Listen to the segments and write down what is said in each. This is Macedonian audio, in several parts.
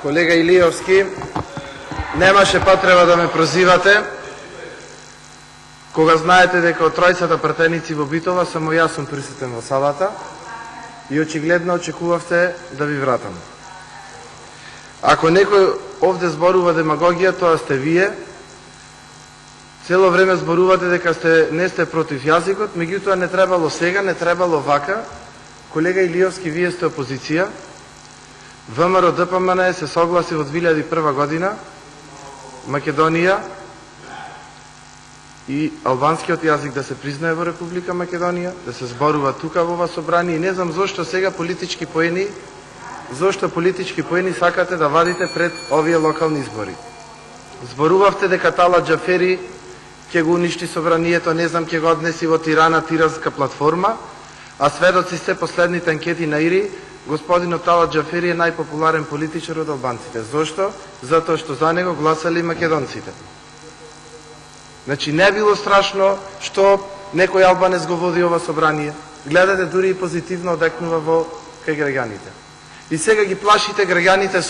Колега Илиевски, немаше потреба да ме прозивате, кога знаете дека од тројцата пратеници во Битола само јас сум присутен во салата и очигледно очекувавте да ви вратам. Ако некој овде зборува демагогија, тоа сте вие. Цело време зборувате дека не сте против јазикот, меѓутоа не требало сега, не требало вака. Колега Илиевски, вие сте опозиција. ВМРО ДПМН се согласи во 2001 година Македонија и албанскиот јазик да се признае во Република Македонија, да се зборува тука во ова собрание. И не знам зошто сега политички поени сакате да вадите пред овие локални избори. Зборувавте дека Талат Џафери ќе го уништи собранието, не знам, ќе го однеси во Тирана, тиранска платформа, а сведоци сте последните анкети на ИРИ, господинот Талат Џафери е најпопуларен политичар од албанците. Зошто? Затоа што за него гласали македонците. Значи не било страшно што некој албанец го води ова собрание. Гледате, дури и позитивно одекнува во кај граѓаните. И сега ги плашите граѓаните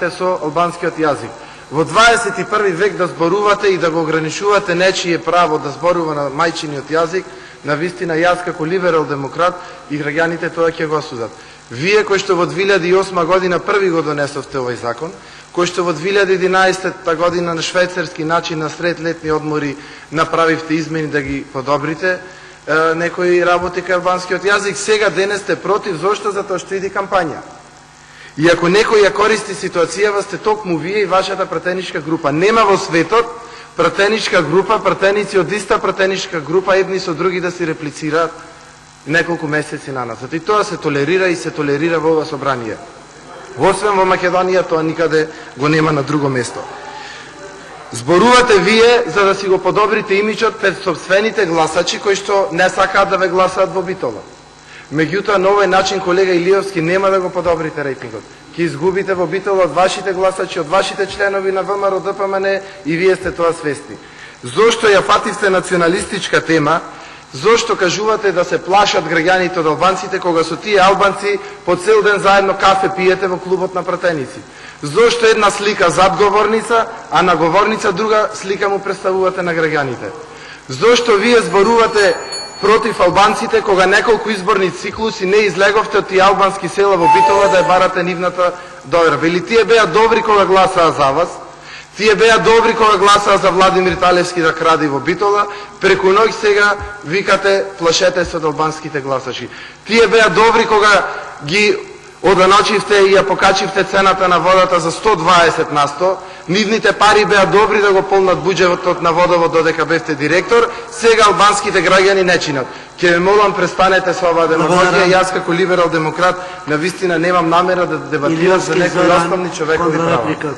со албанскиот јазик. Во 21 век да зборувате и да го ограничувате нечие право да зборува на мајчиниот јазик, навистина јас како либерал демократ и граѓаните тоа ќе го осудат. Вие кои што во 2008 година први го донесовте овој закон, кои што во 2011 година на швајцарски начин на сред летни одмори направивте измени да ги подобрите некои работи кај албанскиот јазик, сега денес сте против. Зошто? Затоа што иде кампања. И ако некој ја користи ситуацијава, сте токму вие и вашата пратеничка група. Нема во светот пратеничка група, пратеници од иста пратеничка група, едни со други да си реплицираат неколку месеци наназад. И тоа се толерира и се толерира во ова собрание. Освен во Македонија, тоа никаде го нема на друго место. Зборувате вие за да си го подобрите имиджот пред собствените гласачи кои што не сакаат да ве гласаат во Битола. Меѓутоа, на овој начин, колега Илиевски, нема да го подобрите рейтингот. Ке изгубите во Битола од вашите гласачи, од вашите членови на ВМРО ДПМН и вие сте тоа свесни. Зошто ја фативте националистичка тема? Зошто кажувате да се плашат граѓаните од албанците, кога со тие албанци по цел ден заедно кафе пиете во клубот на пратеници? Зошто една слика зад говорница, а на говорница друга слика му представувате на граѓаните? Зошто вие зборувате против албанците, кога неколку изборни циклуси не излеговте од тие албански села во Битола да ја барате нивната доверба? Или тие беа добри кога гласаа за вас, тие беа добри кога гласаа за Владимир Талевски да краде во Битола, преку ноќ сега викате плашете се од албанските гласачи. Тие беа добри кога ги оданочивте и ја покачивте цената на водата за 120%, нивните пари беа добри да го полнат буџетот на водовод додека бевте директор, сега албанските граѓани не чинат. Ке ме молам, престанете со оваа демагогија. Јас како либерал демократ навистина немам намера да дебатирам за некои основни човекови права.